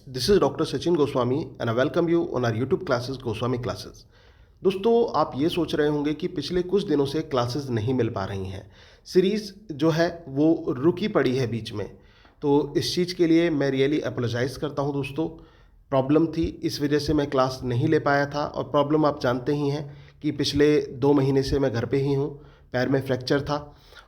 This is Dr. Sachin Goswami and I welcome you on our YouTube classes Goswami Classes। दोस्तों आप ये सोच रहे होंगे कि पिछले कुछ दिनों से क्लासेस नहीं मिल पा रही हैं, सीरीज़ जो है वो रुकी पड़ी है बीच में। तो इस चीज़ के लिए मैं रियली अपोलोजाइज़ करता हूं दोस्तों। प्रॉब्लम थी, इस वजह से मैं क्लास नहीं ले पाया था और प्रॉब्लम आप जानते ही हैं कि पिछले 2 महीने से मैं घर पे ही हूँ। पैर में फ्रैक्चर था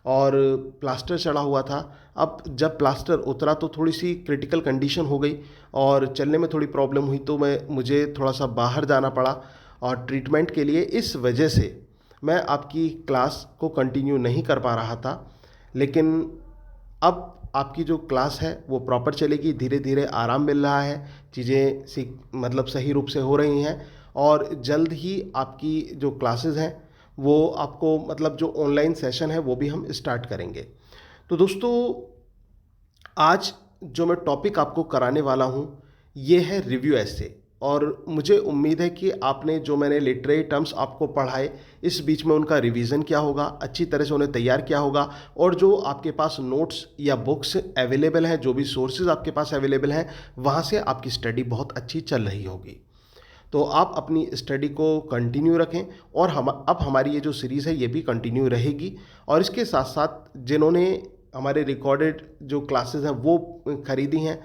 और प्लास्टर चढ़ा हुआ था। अब जब प्लास्टर उतरा तो थोड़ी सी क्रिटिकल कंडीशन हो गई और चलने में थोड़ी प्रॉब्लम हुई, तो मुझे थोड़ा सा बाहर जाना पड़ा और ट्रीटमेंट के लिए। इस वजह से मैं आपकी क्लास को कंटिन्यू नहीं कर पा रहा था, लेकिन अब आपकी जो क्लास है वो प्रॉपर चलेगी। धीरे धीरे आराम मिल रहा है, चीज़ें सही रूप से हो रही हैं और जल्द ही आपकी जो क्लासेस हैं वो आपको जो ऑनलाइन सेशन है वो भी हम स्टार्ट करेंगे। तो दोस्तों आज जो मैं टॉपिक आपको कराने वाला हूँ ये है रिव्यू ऐसे। और मुझे उम्मीद है कि आपने जो मैंने लिटरेरी टर्म्स आपको पढ़ाए इस बीच में उनका रिवीजन किया होगा, अच्छी तरह से उन्हें तैयार किया होगा और जो आपके पास नोट्स या बुक्स अवेलेबल हैं, जो भी सोर्सेज आपके पास अवेलेबल हैं, वहाँ से आपकी स्टडी बहुत अच्छी चल रही होगी। तो आप अपनी स्टडी को कंटिन्यू रखें और अब हमारी ये जो सीरीज़ है ये भी कंटिन्यू रहेगी। और इसके साथ साथ जिन्होंने हमारे रिकॉर्डेड जो क्लासेस हैं वो ख़रीदी हैं,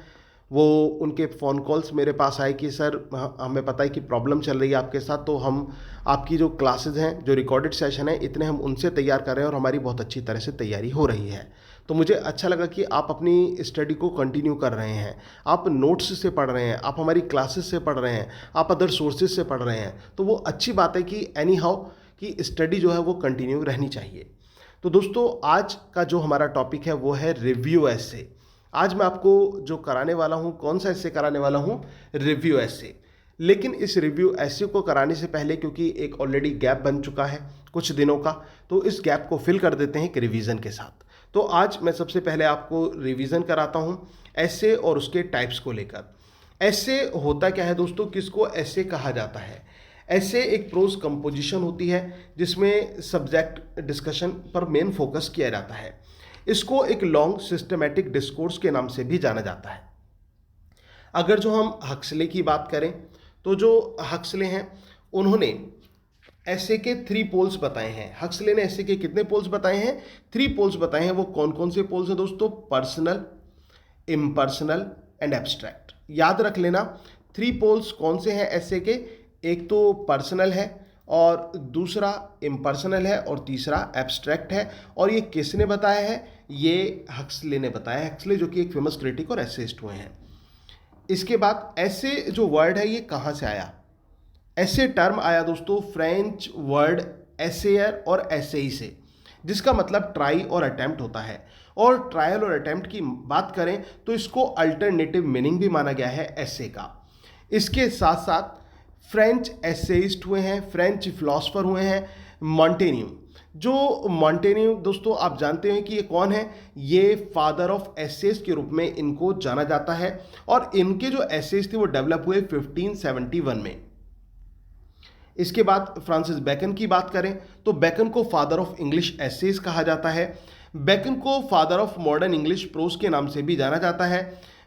वो उनके फ़ोन कॉल्स मेरे पास आए कि सर हमें पता है कि प्रॉब्लम चल रही है आपके साथ, तो हम आपकी जो क्लासेस हैं, जो रिकॉर्डेड सेशन है, इतने हम उनसे तैयार कर रहे हैं और हमारी बहुत अच्छी तरह से तैयारी हो रही है। तो मुझे अच्छा लगा कि आप अपनी स्टडी को कंटिन्यू कर रहे हैं, आप नोट्स से पढ़ रहे हैं, आप हमारी क्लासेस से पढ़ रहे हैं, आप अदर सोर्सेज से पढ़ रहे हैं। तो वो अच्छी बात है कि एनी हाउ कि स्टडी जो है वो कंटिन्यू रहनी चाहिए। तो दोस्तों आज का जो हमारा टॉपिक है वो है रिव्यू ऐसे। आज मैं आपको जो कराने वाला हूँ, कौन सा ऐसे कराने वाला हूँ? रिव्यू ऐसे। लेकिन इस रिव्यू ऐसे को कराने से पहले, क्योंकि एक ऑलरेडी गैप बन चुका है कुछ दिनों का, तो इस गैप को फिल कर देते हैं एक रिवीजन के साथ। तो आज मैं सबसे पहले आपको रिवीजन कराता हूँ ऐसे और उसके टाइप्स को लेकर। ऐसे होता क्या है दोस्तों, किसको ऐसे कहा जाता है? ऐसे एक प्रोज कंपोजिशन होती है जिसमें सब्जेक्ट डिस्कशन पर मेन फोकस किया जाता है। इसको एक लॉन्ग सिस्टमैटिक डिस्कोर्स के नाम से भी जाना जाता है। अगर जो हम हक्सले की बात करें तो जो हक्सले हैं उन्होंने ऐसे के 3 पोल्स बताए हैं। हक्सले ने ऐसे के कितने पोल्स बताए हैं? 3 पोल्स बताए हैं। वो कौन कौन से पोल्स हैं दोस्तों? Personal, impersonal and abstract. याद रख लेना 3 पोल्स कौन से हैं ऐसे के। एक तो पर्सनल है और दूसरा इम्पर्सनल है और तीसरा एब्स्ट्रैक्ट है। और ये किसने बताया है? ये हक्सले ने बताया है। हक्सले जो कि एक फेमस क्रिटिक और एसेइस्ट हुए हैं। इसके बाद ऐसे जो वर्ड है ये कहाँ से आया? ऐसे टर्म आया दोस्तों फ्रेंच वर्ड एसेयर और एसेई से, जिसका मतलब ट्राई और अटेम्प्ट होता है। और ट्रायल और अटेम्प्ट की बात करें तो इसको अल्टरनेटिव मीनिंग भी माना गया है ऐसे का। इसके साथ साथ फ्रेंच एसेइस्ट हुए हैं, फ्रेंच फिलोसफर हुए हैं मॉन्टेन्यू। जो मॉन्टेन्यू दोस्तों आप जानते हैं कि ये कौन है? ये फादर ऑफ एसेस के रूप में इनको जाना जाता है और इनके जो एसेस थे वो डेवलप हुए 1571 में। इसके बाद फ्रांसिस बेकन की बात करें तो बेकन को फादर ऑफ इंग्लिश एसेस कहा जाता है। बेकन को father of modern English pros के नाम से भी जाना जाता है।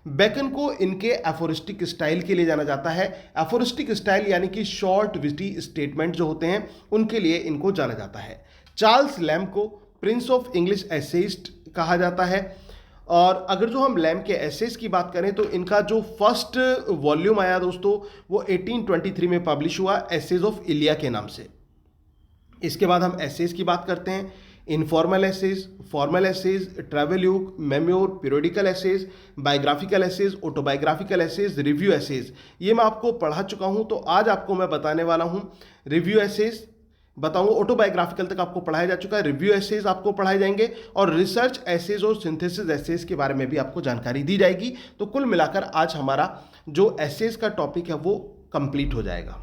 बेकन को इनके एफोरिस्टिक स्टाइल के लिए जाना जाता है। एफोरिस्टिक स्टाइल यानी कि शॉर्ट विटी स्टेटमेंट जो होते हैं उनके लिए इनको जाना जाता है। चार्ल्स लैम्ब को प्रिंस ऑफ इंग्लिश एसेइस्ट कहा जाता है। और अगर जो हम लैम्ब के एसेस की बात करें तो इनका जो फर्स्ट वॉल्यूम आया दोस्तों वो 1823 में पब्लिश हुआ, एसेज ऑफ इलिया के नाम से। इसके बाद हम एसेज की बात करते हैं। Informal essays, formal essays, travelogue, memoir, periodical essays, biographical essays, autobiographical essays, review essays. ये मैं आपको पढ़ा चुका हूँ। तो आज आपको मैं बताने वाला हूँ रिव्यू एसेज बताऊंगा। ऑटोबायोग्राफिकल तक आपको पढ़ाया जा चुका है, रिव्यू एसेज आपको पढ़ाए जाएंगे और रिसर्च एसेज और सिंथेसिस एसेज के बारे में भी आपको जानकारी दी जाएगी। तो कुल मिलाकर आज हमारा जो एसेज का टॉपिक है वो कंप्लीट हो जाएगा।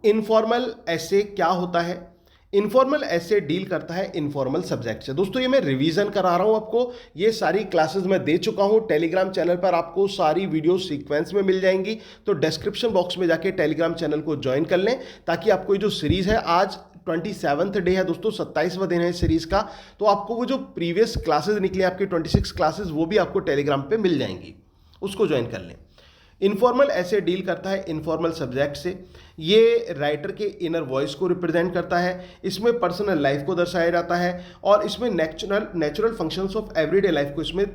इनफॉर्मल एसे क्या होता है? इनफॉर्मल ऐसे डील करता है इनफॉर्मल सब्जेक्ट से। दोस्तों ये मैं रिवीजन करा रहा हूं आपको, ये सारी क्लासेस मैं दे चुका हूं। टेलीग्राम चैनल पर आपको सारी वीडियो सीक्वेंस में मिल जाएंगी, तो डिस्क्रिप्शन बॉक्स में जाके टेलीग्राम चैनल को ज्वाइन कर लें ताकि आपको ये जो सीरीज है आज 27th डे है दोस्तों, 27वां दिन है इस सीरीज़ का। तो आपको वो जो प्रीवियस क्लासेस निकली आपकी 26 क्लासेस, वो भी आपको टेलीग्राम पे मिल जाएंगी, उसको ज्वाइन कर लें। इनफॉर्मल ऐसे डील करता है इनफॉर्मल सब्जेक्ट से। ये राइटर के इनर वॉइस को रिप्रेजेंट करता है, इसमें पर्सनल लाइफ को दर्शाया जाता है और इसमें natural functions of everyday life को इसमें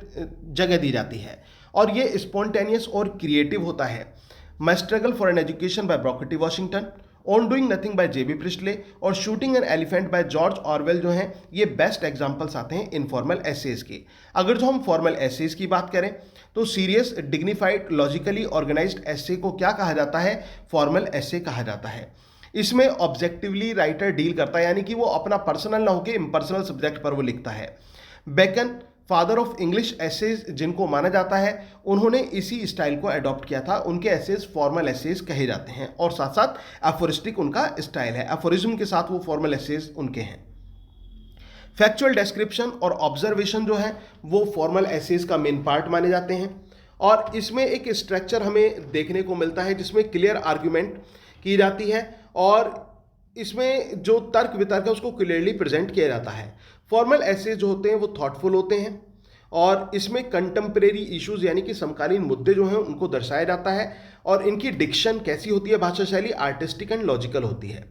जगह दी जाती है और ये स्पॉन्टेनियस और क्रिएटिव होता है। My struggle for an education by Booker T Washington, on doing nothing by JB Priestley और shooting an elephant by George Orwell जो हैं, ये बेस्ट एग्जाम्पल्स आते हैं इनफॉर्मल एसेज के। अगर जो हम फॉर्मल एसेज की बात करें तो सीरियस, डिग्निफाइड, लॉजिकली ऑर्गेनाइज्ड एसे को क्या कहा जाता है? फॉर्मल एसे कहा जाता है। इसमें ऑब्जेक्टिवली राइटर डील करता है, यानी कि वो अपना पर्सनल ना होकर इम्पर्सनल सब्जेक्ट पर वो लिखता है। Bacon, father of English essays जिनको माना जाता है, उन्होंने इसी स्टाइल को अडॉप्ट किया था। उनके एसेज फॉर्मल एसेज कहे जाते हैं और साथ साथ एफोरिस्टिक उनका स्टाइल है, एफोरिज्म के साथ वो फॉर्मल एसेज उनके हैं। फैक्चुअल डिस्क्रिप्शन और ऑब्जर्वेशन जो है वो फॉर्मल एसेज का मेन पार्ट माने जाते हैं और इसमें एक स्ट्रक्चर हमें देखने को मिलता है जिसमें क्लियर आर्ग्यूमेंट की जाती है और इसमें जो तर्क वितर्क है उसको क्लियरली प्रेजेंट किया जाता है। फॉर्मल एसेज जो होते हैं वो थॉटफुल होते हैं और इसमें कंटेम्प्रेरी इश्यूज यानी कि समकालीन मुद्दे जो हैं उनको दर्शाया जाता है और इनकी डिक्शन कैसी होती है, भाषा शैली आर्टिस्टिक एंड लॉजिकल होती है।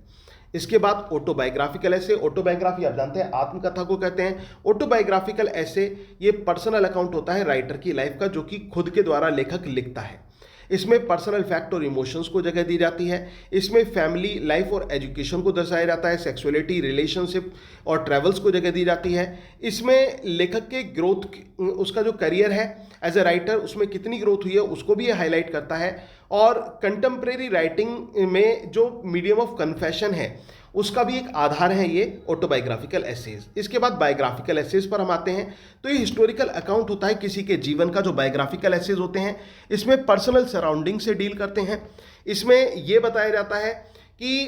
इसके बाद ऑटोबायोग्राफिकल ऐसे, ऑटोबायोग्राफी आप जानते हैं आत्मकथा को कहते हैं। ऑटोबायोग्राफिकल ऐसे ये पर्सनल अकाउंट होता है राइटर की लाइफ का जो कि खुद के द्वारा लेखक लिखता है। इसमें पर्सनल फैक्ट और इमोशंस को जगह दी जाती है। इसमें फैमिली लाइफ और एजुकेशन को दर्शाया जाता है, सेक्सुअलिटी, रिलेशनशिप और ट्रैवल्स को जगह दी जाती है। इसमें लेखक के ग्रोथ, उसका जो करियर है एज ए राइटर उसमें कितनी ग्रोथ हुई है उसको भी ये हाईलाइट करता है और कंटेम्प्रेरी राइटिंग में जो मीडियम ऑफ कन्फेशन है उसका भी एक आधार है ये ऑटोबायोग्राफिकल एसेज। इसके बाद बायोग्राफिकल एसेज पर हम आते हैं तो ये हिस्टोरिकल अकाउंट होता है किसी के जीवन का। जो बायोग्राफिकल एसेज होते हैं इसमें पर्सनल सराउंडिंग से डील करते हैं। इसमें ये बताया जाता है कि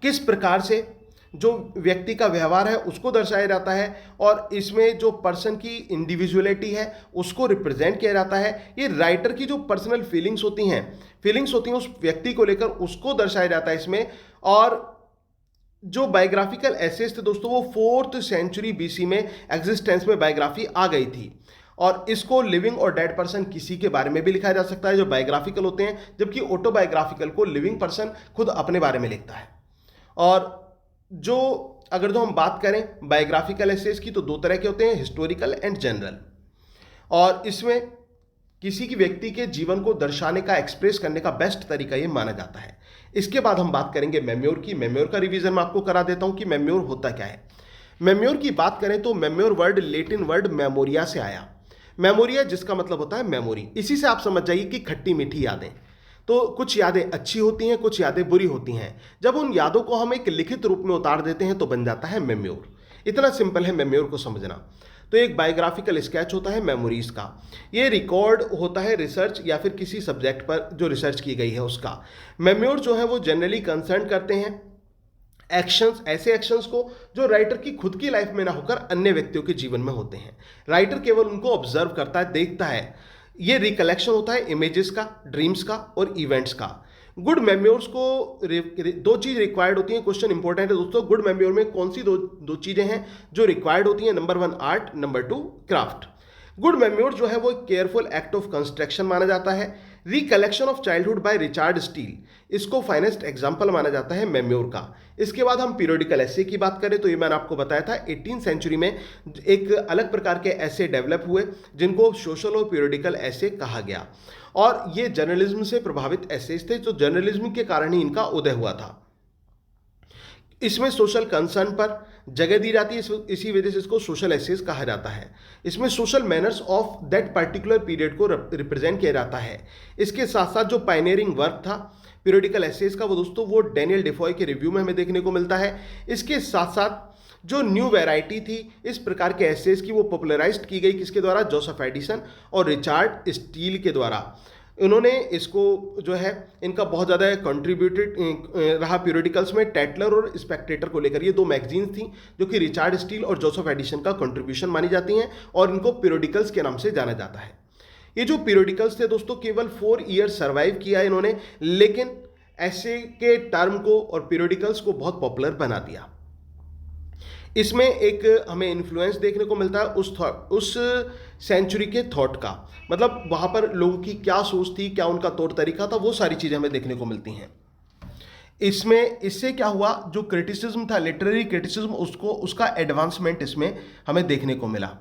किस प्रकार से जो व्यक्ति का व्यवहार है उसको दर्शाया जाता है और इसमें जो पर्सन की इंडिविजुअलिटी है उसको रिप्रेजेंट किया जाता है। ये राइटर की जो पर्सनल फीलिंग्स होती हैं उस व्यक्ति को लेकर उसको दर्शाया जाता है इसमें। और जो बायोग्राफिकल एसेज थे दोस्तों वो 4th सेंचुरी BC में एग्जिस्टेंस में बायोग्राफी आ गई थी और इसको लिविंग और डेड पर्सन किसी के बारे में भी लिखा जा सकता है जो बायोग्राफिकल होते हैं, जबकि ऑटोबायोग्राफिकल को लिविंग पर्सन खुद अपने बारे में लिखता है। और जो अगर जो हम बात करें बायोग्राफिकल एसेज की तो 2 तरह के होते हैं, हिस्टोरिकल एंड जनरल। और इसमें किसी की व्यक्ति के जीवन को दर्शाने का, एक्सप्रेस करने का बेस्ट तरीका ये माना जाता है। इसके बाद हम बात करेंगे मेम्योर की। मेम्योर का रिवीजन मैं आपको करा देता हूं कि मेम्योर होता क्या है। मेम्योर की बात करें तो मेम्योर वर्ड लेटिन वर्ड मेमोरिया से आया। मेमोरिया जिसका मतलब होता है मेमोरी, इसी से आप समझ जाइए कि खट्टी मीठी यादें। तो कुछ यादें अच्छी होती हैं, कुछ यादें बुरी होती हैं। जब उन यादों को हम एक लिखित रूप में उतार देते हैं तो बन जाता है मेम्योर। इतना सिंपल है मेम्योर को समझना। तो एक बायोग्राफिकल स्केच होता है मेमोरीज का। ये रिकॉर्ड होता है रिसर्च या फिर किसी सब्जेक्ट पर जो रिसर्च की गई है उसका। मेम्योर जो है वो जनरली कंसर्न करते हैं एक्शंस, ऐसे एक्शंस को जो राइटर की खुद की लाइफ में ना होकर अन्य व्यक्तियों के जीवन में होते हैं। राइटर केवल उनको ऑब्जर्व करता है, देखता है। ये रिकलेक्शन होता है इमेजेस का, ड्रीम्स का और इवेंट्स का। गुड मेम्योर्स को 2 चीज़ रिक्वायर्ड होती हैं। क्वेश्चन इंपॉर्टेंट है दोस्तों, गुड मेम्योर में कौन सी दो चीज़ें हैं जो रिक्वायर्ड होती हैं? Number 1 art, number 2 craft. Good मेम्योर जो है वो केयरफुल एक्ट ऑफ कंस्ट्रक्शन माना जाता है। Recollection of childhood by Richard Steele, इसको फाइनेस्ट एग्जाम्पल माना जाता है मेम्योर का। इसके बाद हम पीरियोडिकल ऐसे की बात करें तो ये मैंने आपको बताया था 18th सेंचुरी में एक अलग प्रकार के ऐसे डेवलप हुए जिनको सोशल और पीरियोडिकल ऐसे कहा गया और ये जर्नलिज्म से प्रभावित एसेज थे, जो जर्नलिज्म के कारण ही इनका उदय हुआ था। इसमें सोशल कंसर्न पर जगह दी जाती है, इसी वजह से इसको सोशल एसेज कहा जाता है। इसमें social manners of that particular period को रिप्रेजेंट किया जाता है। इसके साथ साथ जो पायनियरिंग वर्क था पीरियोडिकल एसेज का वो दोस्तों वो डैनियल डेफॉय के रिव्यू में हमें देखने को मिलता है। इसके साथ साथ जो न्यू वैरायटी थी इस प्रकार के एसेज की वो पॉपुलराइज्ड की गई किसके द्वारा? जोसेफ एडिसन और रिचार्ड स्टील के द्वारा। इन्होंने इसको जो है इनका बहुत ज़्यादा कंट्रीब्यूटेड रहा पीरियोडिकल्स में। टैटलर और स्पेक्टेटर को लेकर ये 2 मैगजीन्स थी जो कि रिचार्ड स्टील और जोसेफ एडिसन का कंट्रीब्यूशन मानी जाती हैं और इनको पीरियोडिकल्स के नाम से जाना जाता है। ये जो पीरियोडिकल्स थे दोस्तों केवल 4 ईयर सर्वाइव किया इन्होंने, लेकिन ऐसे के टर्म को और पीरियडिकल्स को बहुत पॉपुलर बना दिया। इसमें एक हमें इन्फ्लुएंस देखने को मिलता है उस सेंचुरी के थॉट का, मतलब वहाँ पर लोगों की क्या सोच थी, क्या उनका तौर तरीका था, वो सारी चीज़ें हमें देखने को मिलती हैं। इससे क्या हुआ, जो क्रिटिसिज्म था, लिटरेरी क्रिटिसिज्म, उसका एडवांसमेंट इसमें हमें देखने को मिला।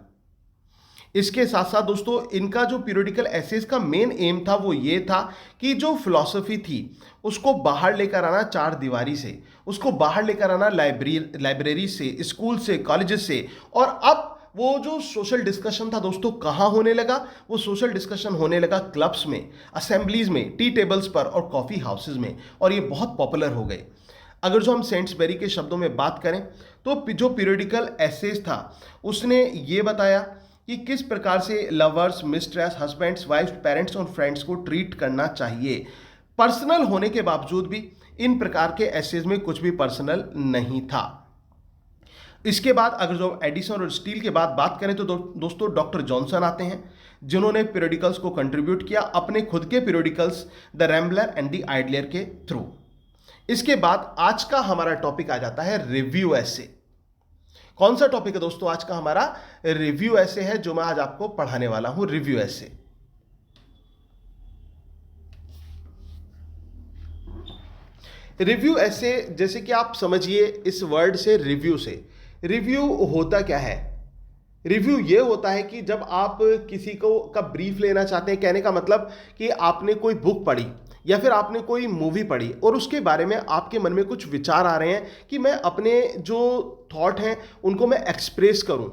इसके साथ साथ दोस्तों इनका जो पीरियडिकल एसेज का मेन एम था वो ये था कि जो फिलॉसफी थी उसको बाहर लेकर आना चार दीवारी से, उसको बाहर लेकर आना लाइब्रेरी से, स्कूल से, कॉलेजेस से। और अब वो जो सोशल डिस्कशन था दोस्तों कहाँ होने लगा, वो सोशल डिस्कशन होने लगा क्लब्स में, असेंबलीज में, टी टेबल्स पर और कॉफ़ी हाउसेज में, और ये बहुत पॉपुलर हो गए। अगर जो हम सेंट्सबेरी के शब्दों में बात करें तो जो पीरियडिकल एसेज था उसने ये बताया कि किस प्रकार से lovers, mistress, husbands, wifes, parents और फ्रेंड्स को ट्रीट करना चाहिए। पर्सनल होने के बावजूद भी इन प्रकार के एसेज में कुछ भी पर्सनल नहीं था। इसके बाद अगर जो एडिसन और स्टील के बाद बात करें तो दोस्तों डॉक्टर जॉनसन आते हैं, जिन्होंने पीरियडिकल्स को कंट्रीब्यूट किया अपने खुद के periodicals the Rambler and the Idler के थ्रू। इसके बाद आज का हमारा टॉपिक आ जाता है रिव्यू ऐसे। कौन सा टॉपिक है दोस्तों आज का हमारा? रिव्यू ऐसे है, जो मैं आज आपको पढ़ाने वाला हूं, रिव्यू ऐसे। रिव्यू ऐसे जैसे कि आप समझिए इस वर्ड से, रिव्यू होता क्या है? रिव्यू ये होता है कि जब आप किसी का ब्रीफ लेना चाहते हैं, कहने का मतलब कि आपने कोई बुक पढ़ी या फिर आपने कोई मूवी पढ़ी और उसके बारे में आपके मन में कुछ विचार आ रहे हैं कि मैं अपने जो थॉट हैं उनको मैं एक्सप्रेस करूं,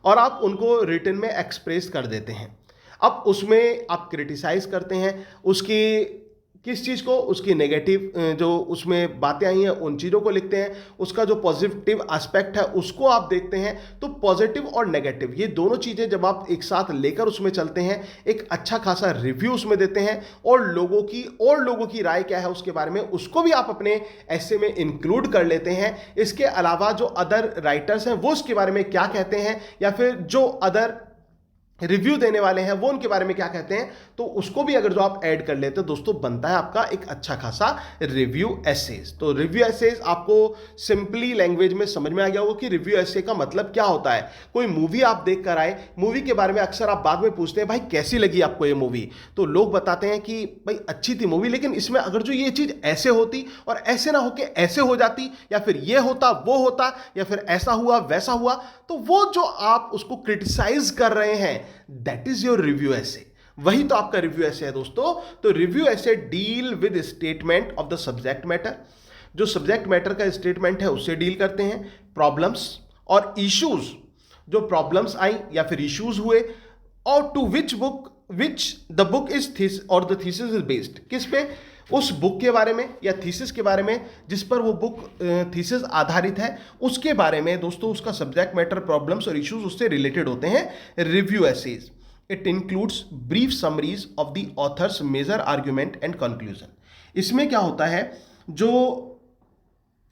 और आप उनको रिटन में एक्सप्रेस कर देते हैं। अब उसमें आप क्रिटिसाइज करते हैं उसकी किस चीज़ को, उसकी नेगेटिव जो उसमें बातें आई हैं उन चीज़ों को लिखते हैं, उसका जो पॉजिटिव एस्पेक्ट है उसको आप देखते हैं। तो पॉजिटिव और नेगेटिव ये दोनों चीज़ें जब आप एक साथ लेकर उसमें चलते हैं, एक अच्छा खासा रिव्यू उसमें देते हैं, और लोगों की राय क्या है उसके बारे में, उसको भी आप अपने ऐसे में इंक्लूड कर लेते हैं। इसके अलावा जो अदर राइटर्स हैं वो उसके बारे में क्या कहते हैं, या फिर जो अदर रिव्यू देने वाले हैं वो उनके बारे में क्या कहते हैं, तो उसको भी अगर जो आप ऐड कर लेते हैं दोस्तों, बनता है आपका एक अच्छा खासा रिव्यू एसेज। तो रिव्यू एसेज आपको सिंपली लैंग्वेज में समझ में आ गया होगा कि रिव्यू एसे का मतलब क्या होता है। कोई मूवी आप देख कर आए, मूवी के बारे में अक्सर आप बाद में पूछते हैं भाई कैसी लगी आपको ये मूवी, तो लोग बताते हैं कि भाई अच्छी थी मूवी, लेकिन इसमें अगर जो ये चीज़ ऐसे होती और ऐसे ना होके ऐसे हो जाती, या फिर ये होता वो होता, या फिर ऐसा हुआ वैसा हुआ, तो वो जो आप उसको क्रिटिसाइज कर रहे हैं दैट इज योर रिव्यू ऐसे, वही तो आपका रिव्यू ऐसे है दोस्तों। तो रिव्यू ऐसे deal with statement of the subject matter, जो सब्जेक्ट मैटर का स्टेटमेंट है उससे डील करते हैं। प्रॉब्लम्स और इश्यूज, जो प्रॉब्लम्स आई या फिर इश्यूज हुए, और to which the book is this और द थीसिस इज बेस्ड, किस पे, उस बुक के बारे में या थीसिस के बारे में जिस पर वो बुक थीसिस आधारित है, उसके बारे में दोस्तों उसका सब्जेक्ट मैटर, प्रॉब्लम्स और इश्यूज उससे रिलेटेड होते हैं review essays. It includes brief summaries of the author's major argument and conclusion. इसमें क्या होता है, जो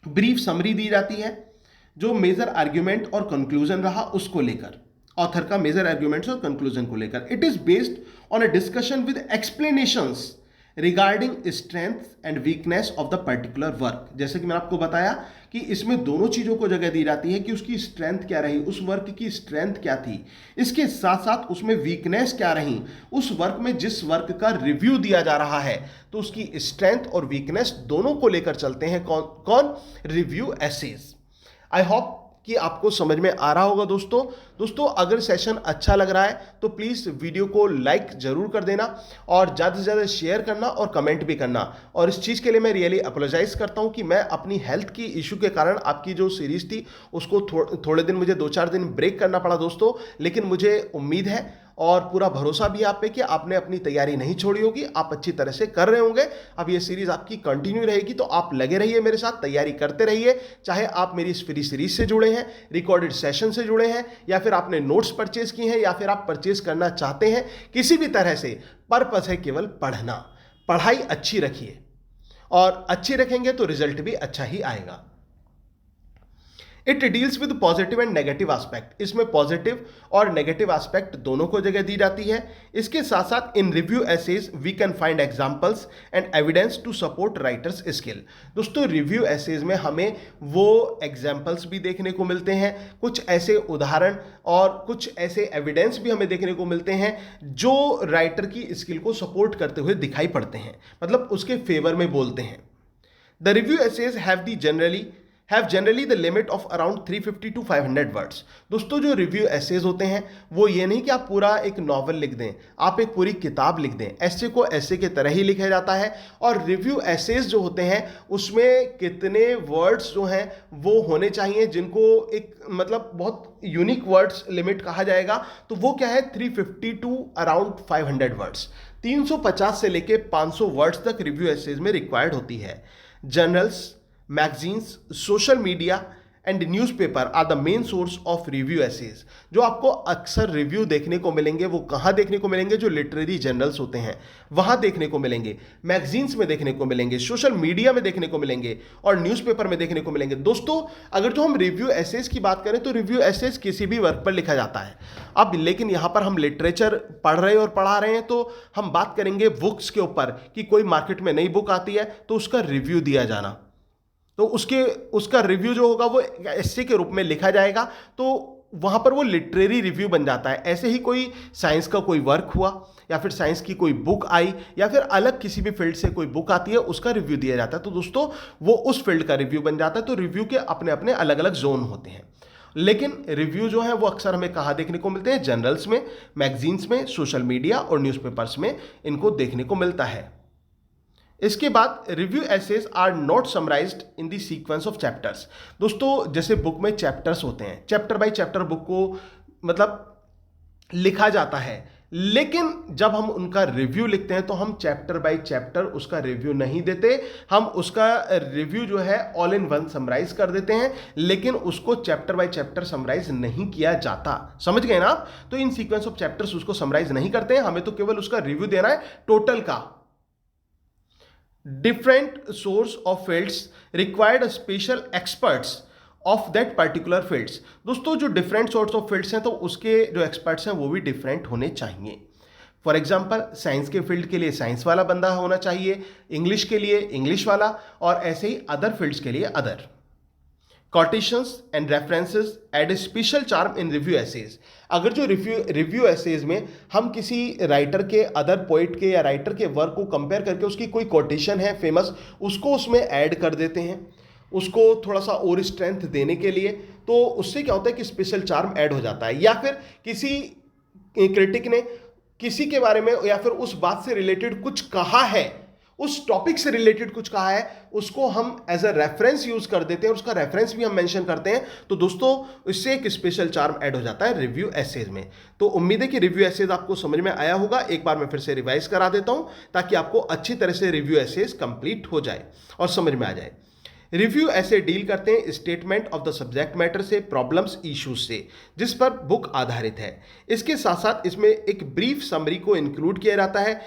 ब्रीफ समरी दी जाती है, जो मेजर आर्ग्यूमेंट और कंक्लूजन रहा उसको लेकर, ऑथर का मेजर आर्ग्यूमेंट्स और कंक्लूजन को लेकर। It is based on a discussion with explanations regarding strength and weakness of the particular work. जैसे कि मैंने आपको बताया कि इसमें दोनों चीज़ों को जगह दी जाती है कि उसकी स्ट्रेंथ क्या रही, उस वर्क की स्ट्रेंथ क्या थी, इसके साथ साथ उसमें वीकनेस क्या रही, उस वर्क में जिस वर्क का रिव्यू दिया जा रहा है तो उसकी स्ट्रेंथ और वीकनेस दोनों को लेकर चलते हैं कौन रिव्यू एसेज। आई होप कि आपको समझ में आ रहा होगा दोस्तों अगर सेशन अच्छा लग रहा है तो प्लीज़ वीडियो को लाइक ज़रूर कर देना, और ज़्यादा से ज़्यादा शेयर करना और कमेंट भी करना। और इस चीज़ के लिए मैं रियली अपोलोजाइज़ करता हूं कि मैं अपनी हेल्थ की इशू के कारण आपकी जो सीरीज़ थी उसको थोड़े दिन, मुझे 2-4 दिन ब्रेक करना पड़ा दोस्तों, लेकिन मुझे उम्मीद है और पूरा भरोसा भी आप पे कि आपने अपनी तैयारी नहीं छोड़ी होगी, आप अच्छी तरह से कर रहे होंगे। अब ये सीरीज़ आपकी कंटिन्यू रहेगी, तो आप लगे रहिए मेरे साथ, तैयारी करते रहिए। चाहे आप मेरी इस फ्री सीरीज से जुड़े हैं, रिकॉर्डेड सेशन से जुड़े हैं, या फिर आपने नोट्स परचेज किए हैं, या फिर आप परचेज करना चाहते हैं, किसी भी तरह से पर्पस है केवल पढ़ना। पढ़ाई अच्छी रखिए, और अच्छी रखेंगे तो रिजल्ट भी अच्छा ही आएगा। It deals with positive and negative aspect, इसमें पॉजिटिव और नेगेटिव एस्पेक्ट दोनों को जगह दी जाती है। इसके साथ साथ in review essays we can find examples and evidence to support writers skill. दोस्तों रिव्यू एसेज में हमें वो एग्जांपल्स भी देखने को मिलते हैं, कुछ ऐसे उदाहरण और कुछ ऐसे एविडेंस भी हमें देखने को मिलते हैं जो राइटर की स्किल को सपोर्ट करते हुए दिखाई पड़ते हैं, मतलब उसके फेवर में बोलते हैं। The review essays have generally the limit of around 350 to 500 words. दोस्तों जो रिव्यू एसेज होते हैं वो ये नहीं कि आप पूरा एक नॉवल लिख दें, आप एक पूरी किताब लिख दें, ऐसे को ऐसे के तरह ही लिखा जाता है। और रिव्यू एसेज जो होते हैं उसमें कितने वर्ड्स जो हैं वो होने चाहिए जिनको एक मतलब बहुत यूनिक वर्ड्स लिमिट कहा जाएगा, तो वो क्या है 350 to अराउंड 500 वर्ड्स। 350 से लेके 500 वर्ड्स तक रिव्यू एसेज में रिक्वायर्ड होती है। Journals, magazines, social media and newspaper are the main source of review essays. जो आपको अक्सर रिव्यू देखने को मिलेंगे वो कहाँ देखने को मिलेंगे? जो लिटरेरी जर्नल्स होते हैं वहाँ देखने को मिलेंगे, मैगजीन्स में देखने को मिलेंगे, सोशल मीडिया में देखने को मिलेंगे और न्यूज़पेपर में देखने को मिलेंगे। दोस्तों अगर जो हम रिव्यू एसेज की बात करें तो रिव्यू एसेज किसी भी वर्क पर लिखा जाता है। अब लेकिन यहाँ पर हम लिटरेचर पढ़ रहे हैं और पढ़ा रहे हैं तो हम बात करेंगे बुक्स के ऊपर कि कोई मार्केट में नई बुक आती है तो उसका रिव्यू दिया जाना, तो उसका रिव्यू जो होगा वो एस्से के रूप में लिखा जाएगा, तो वहाँ पर वो लिटरेरी रिव्यू बन जाता है। ऐसे ही कोई साइंस का कोई वर्क हुआ या फिर साइंस की कोई बुक आई या फिर अलग किसी भी फील्ड से कोई बुक आती है उसका रिव्यू दिया जाता है, तो दोस्तों वो उस फील्ड का रिव्यू बन जाता है। तो रिव्यू के अपने अपने अलग अलग जोन होते हैं, लेकिन रिव्यू जो है वो अक्सर हमें कहाँ देखने को मिलते हैं? जर्नल्स में, मैगजीन्स में, सोशल मीडिया और न्यूज़पेपर्स में इनको देखने को मिलता है। इसके बाद review essays are not summarised in the sequence of chapters. दोस्तों जैसे बुक में चैप्टर्स होते हैं, चैप्टर बाय चैप्टर बुक को मतलब लिखा जाता है, लेकिन जब हम उनका रिव्यू लिखते हैं तो हम चैप्टर बाय चैप्टर उसका रिव्यू नहीं देते, हम उसका रिव्यू जो है ऑल इन वन समराइज कर देते हैं, लेकिन उसको चैप्टर बाय चैप्टर समराइज नहीं किया जाता। समझ गए ना आप? तो इन सीक्वेंस ऑफ चैप्टर्स उसको समराइज नहीं करते हैं, हमें तो केवल उसका रिव्यू देना है टोटल का। Different source of fields required special experts of that particular fields। दोस्तों जो different source of fields हैं तो उसके जो experts हैं वो भी different होने चाहिए। फॉर एग्जाम्पल साइंस के फील्ड के लिए साइंस वाला बंदा होना चाहिए, इंग्लिश के लिए इंग्लिश वाला और ऐसे ही अदर फील्ड्स के लिए other. Quotations and references add a special charm in review essays। अगर जो रिव्यू एसेज में हम किसी राइटर के, अदर पोइट के या राइटर के वर्क को कंपेयर करके उसकी कोई कोटेशन है फेमस, उसको उसमें ऐड कर देते हैं, उसको थोड़ा सा और स्ट्रेंथ देने के लिए, तो उससे क्या होता है कि स्पेशल चार्म ऐड हो जाता है। या फिर किसी क्रिटिक ने किसी के बारे में या फिर उस बात से रिलेटेड कुछ कहा है, उस टॉपिक से रिलेटेड कुछ कहा है, उसको हम एज अ रेफरेंस यूज कर देते हैं और उसका रेफरेंस भी हम मेंशन करते हैं, तो दोस्तों इससे एक स्पेशल चार्म ऐड हो जाता है रिव्यू एसेज में। तो उम्मीद है कि रिव्यू एसेज आपको समझ में आया होगा। एक बार मैं फिर से रिवाइज करा देता हूं ताकि आपको अच्छी तरह से रिव्यू एसेज कंप्लीट हो जाए और समझ में आ जाए। रिव्यू ऐसे डील करते हैं statement of the subject matter से, प्रॉब्लम्स, इश्यूज से जिस पर बुक आधारित है। इसके साथ साथ इसमें एक ब्रीफ समरी को इंक्लूड किया जाता है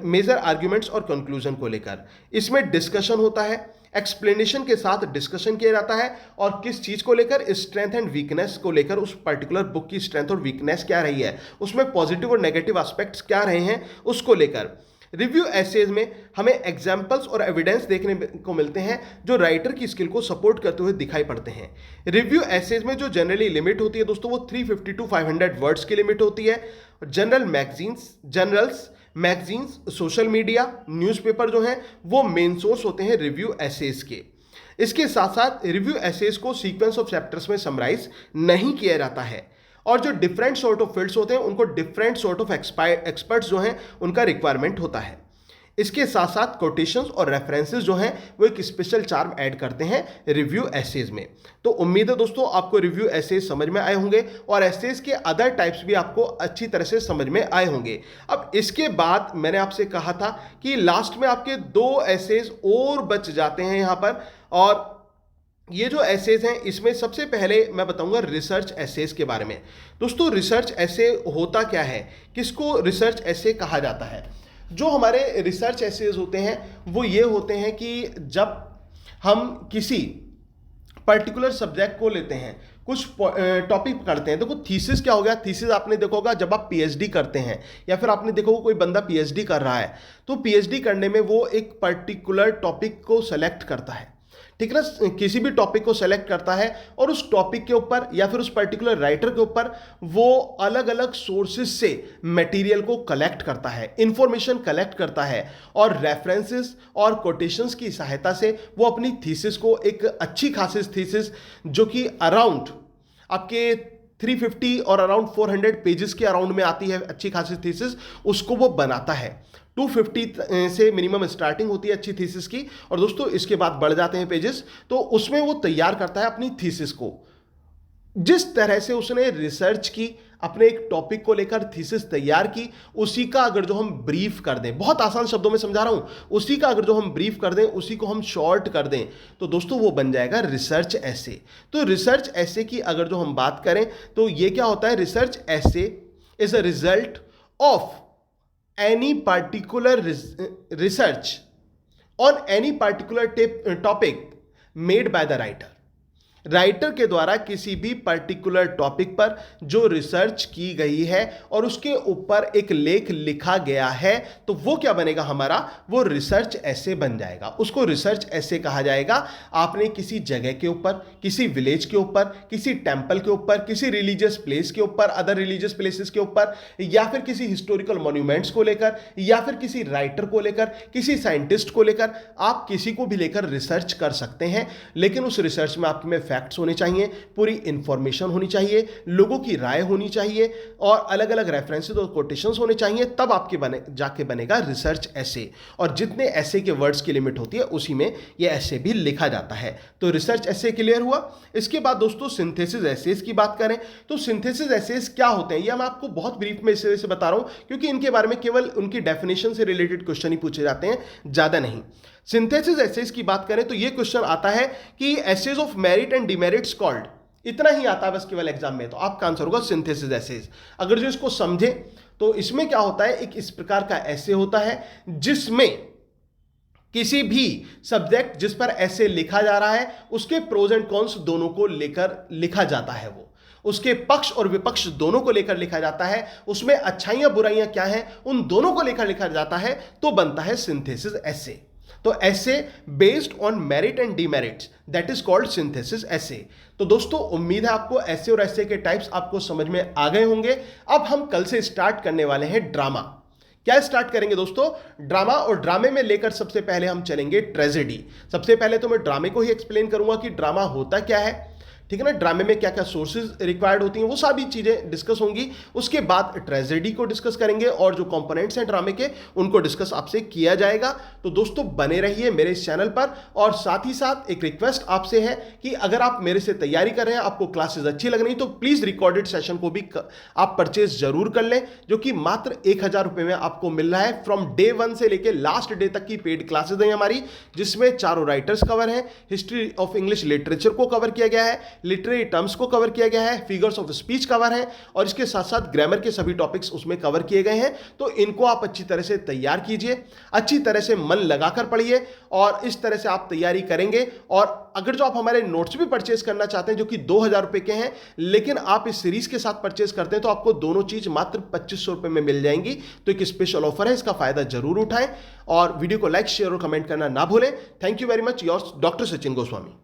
मेजर आर्ग्यूमेंट्स और कंक्लूजन को लेकर। इसमें डिस्कशन होता है, एक्सप्लेनेशन के साथ डिस्कशन किया जाता है और किस चीज़ को लेकर? स्ट्रेंथ एंड वीकनेस को लेकर, उस पर्टिकुलर बुक की स्ट्रेंथ और वीकनेस क्या रही है, उसमें पॉजिटिव और नेगेटिव एस्पेक्ट्स क्या रहे हैं उसको लेकर। रिव्यू एसेज में हमें एग्जाम्पल्स और एविडेंस देखने को मिलते हैं जो राइटर की स्किल को सपोर्ट करते हुए दिखाई पड़ते हैं। रिव्यू एसेज में जो जनरली लिमिट होती है दोस्तों वो 350 to 500 वर्ड्स की लिमिट होती है। Journals, magazines, social media, newspaper जो हैं वो मेन सोर्स होते हैं रिव्यू एसेज के। इसके साथ साथ रिव्यू एसेज को सीक्वेंस ऑफ चैप्टर्स में समराइज नहीं किया जाता है और जो डिफरेंट सॉर्ट ऑफ फील्ड्स होते हैं उनको डिफरेंट सॉर्ट ऑफ एक्सपर्ट्स जो हैं उनका रिक्वायरमेंट होता है। इसके साथ साथ कोटेशंस और रेफरेंसेस जो हैं वो एक स्पेशल चार्म ऐड करते हैं रिव्यू एसेज में। तो उम्मीद है दोस्तों आपको रिव्यू एसेज समझ में आए होंगे और एसेज के अदर टाइप्स भी आपको अच्छी तरह से समझ में आए होंगे। अब इसके बाद मैंने आपसे कहा था कि लास्ट में आपके 2 एसेज और बच जाते हैं यहाँ पर, और ये जो एसेज हैं इसमें सबसे पहले मैं बताऊंगा रिसर्च एसेज के बारे में। दोस्तों रिसर्च एसे होता क्या है, किसको रिसर्च एसे कहा जाता है? जो हमारे रिसर्च एसेज होते हैं वो ये होते हैं कि जब हम किसी पर्टिकुलर सब्जेक्ट को लेते हैं, कुछ टॉपिक पढ़ते हैं। देखो थीसिस क्या हो गया, थीसिस आपने देखा होगा जब आप पीएचडी करते हैं या फिर आपने देखा होगा कोई बंदा पीएचडी कर रहा है, तो पीएचडी करने में वो एक पर्टिकुलर टॉपिक को सेलेक्ट करता है, ठीक है ना, किसी भी टॉपिक को सेलेक्ट करता है और उस टॉपिक के ऊपर या फिर उस पर्टिकुलर राइटर के ऊपर वो अलग अलग सोर्सेज से मटेरियल को कलेक्ट करता है, इंफॉर्मेशन कलेक्ट करता है और रेफरेंसेस और कोटेशंस की सहायता से वो अपनी थीसिस को, एक अच्छी खासी थीसिस जो कि अराउंड आपके 350 और अराउंड 400 पेजेस के अराउंड में आती है अच्छी खासी थीसिस, उसको वो बनाता है। 250 से मिनिमम स्टार्टिंग होती है अच्छी थीसिस की, और दोस्तों इसके बाद बढ़ जाते हैं पेजेस, तो उसमें वो तैयार करता है अपनी थीसिस को। जिस तरह से उसने रिसर्च की, अपने एक टॉपिक को लेकर थीसिस तैयार की, उसी का अगर जो हम ब्रीफ कर दें, बहुत आसान शब्दों में समझा रहा हूं, उसी का अगर जो हम ब्रीफ कर दें, उसी को हम शॉर्ट कर दें, तो दोस्तों वो बन जाएगा रिसर्च ऐसे। तो रिसर्च ऐसे की अगर जो हम बात करें तो ये क्या होता है, रिसर्च ऐसे is a result of any particular research on any particular topic made by the writer. Writer के द्वारा किसी भी पर्टिकुलर टॉपिक पर जो रिसर्च की गई है और उसके ऊपर एक लेख लिखा गया है, तो वो क्या बनेगा हमारा, वो रिसर्च ऐसे बन जाएगा। उसको रिसर्च ऐसे कहा जाएगा। आपने किसी जगह के ऊपर, किसी विलेज के ऊपर, किसी टेंपल के ऊपर, किसी रिलीजियस प्लेस के ऊपर, अदर रिलीजियस प्लेसेस के ऊपर, या फिर किसी हिस्टोरिकल मॉन्यूमेंट्स को लेकर, या फिर किसी राइटर को लेकर, किसी साइंटिस्ट को लेकर, आप किसी को भी लेकर रिसर्च कर सकते हैं। लेकिन उस रिसर्च में आपके में फैक्ट्स होने चाहिए, पूरी इंफॉर्मेशन होनी चाहिए, लोगों की राय होनी चाहिए और अलग अलग रेफरेंसेस और कोटेशंस होने चाहिए, तब आपके जाके बनेगा रिसर्च ऐसे। और जितने ऐसे के वर्ड्स की लिमिट होती है उसी में ये ऐसे भी लिखा जाता है। तो रिसर्च ऐसे क्लियर हुआ। इसके बाद दोस्तों सिंथेसिस एसेस की बात करें तो सिंथेसिस एसेस क्या होते हैं, ये मैं आपको बहुत ब्रीफ में इसे बता रहा हूं क्योंकि इनके बारे में केवल उनकी डेफिनेशन से रिलेटेड क्वेश्चन ही पूछे जाते हैं, ज्यादा नहीं। सिंथेसिस एसेस की बात करें तो ये क्वेश्चन आता है कि essays of merit and demerits called, इतना ही आता है बस केवल एग्जाम में, तो आपका आंसर होगा सिंथेसिस एसेस। अगर जो इसको समझे तो इसमें क्या होता है, एक इस प्रकार का ऐसे होता है जिसमें किसी भी सब्जेक्ट जिस पर ऐसे लिखा जा रहा है उसके प्रोज एंड कॉन्स दोनों को लेकर लिखा जाता है, वो उसके पक्ष और विपक्ष दोनों को लेकर लिखा जाता है, उसमें अच्छाइयां बुराइयां क्या हैं उन दोनों को लेकर लिखा जाता है, तो बनता है सिंथेसिस ऐसे। तो ऐसे based on merit and demerits, that is called synthesis ऐसे। तो दोस्तों उम्मीद है आपको ऐसे और ऐसे के टाइप्स आपको समझ में आ गए होंगे। अब हम कल से स्टार्ट करने वाले हैं ड्रामा। क्या स्टार्ट करेंगे दोस्तों, ड्रामा, और ड्रामे में लेकर सबसे पहले हम चलेंगे ट्रेजेडी। सबसे पहले तो मैं ड्रामे को ही एक्सप्लेन करूंगा कि ड्रामा होता क्या है, ठीक है ना, ड्रामे में क्या क्या सोर्सेज रिक्वायर्ड होती हैं, वो सारी चीजें डिस्कस होंगी। उसके बाद ट्रेजेडी को डिस्कस करेंगे और जो कंपोनेंट्स हैं ड्रामे के उनको डिस्कस आपसे किया जाएगा। तो दोस्तों बने रहिए मेरे इस चैनल पर। और साथ ही साथ एक रिक्वेस्ट आपसे है कि अगर आप मेरे से तैयारी कर रहे हैं, आपको क्लासेस अच्छी लग रही तो प्लीज रिकॉर्डेड सेशन को भी आप परचेज जरूर कर लें, जो कि मात्र 1000 रुपए में आपको मिल रहा है। फ्रॉम डे 1 से लेकर लास्ट डे तक की पेड क्लासेज हैं हमारी, जिसमें चारों राइटर्स कवर हैं, हिस्ट्री ऑफ इंग्लिश लिटरेचर को कवर किया गया है, लिटरेरी टर्म्स को कवर किया गया है, फिगर्स ऑफ स्पीच कवर है, और इसके साथ साथ ग्रामर के सभी टॉपिक्स उसमें कवर किए गए हैं। तो इनको आप अच्छी तरह से तैयार कीजिए, अच्छी तरह से मन लगाकर पढ़िए, और इस तरह से आप तैयारी करेंगे। और अगर जो आप हमारे नोट्स भी परचेज करना चाहते हैं जो कि 2000 रुपए के हैं, लेकिन आप इस सीरीज के साथ परचेज करते हैं तो आपको दोनों चीज मात्र 2500 रुपए में मिल जाएंगी। तो एक स्पेशल ऑफर है, इसका फायदा जरूर उठाएं और वीडियो को लाइक, शेयर और कमेंट करना ना भूलें। Thank you very much, yours doctor Sachin Goswami.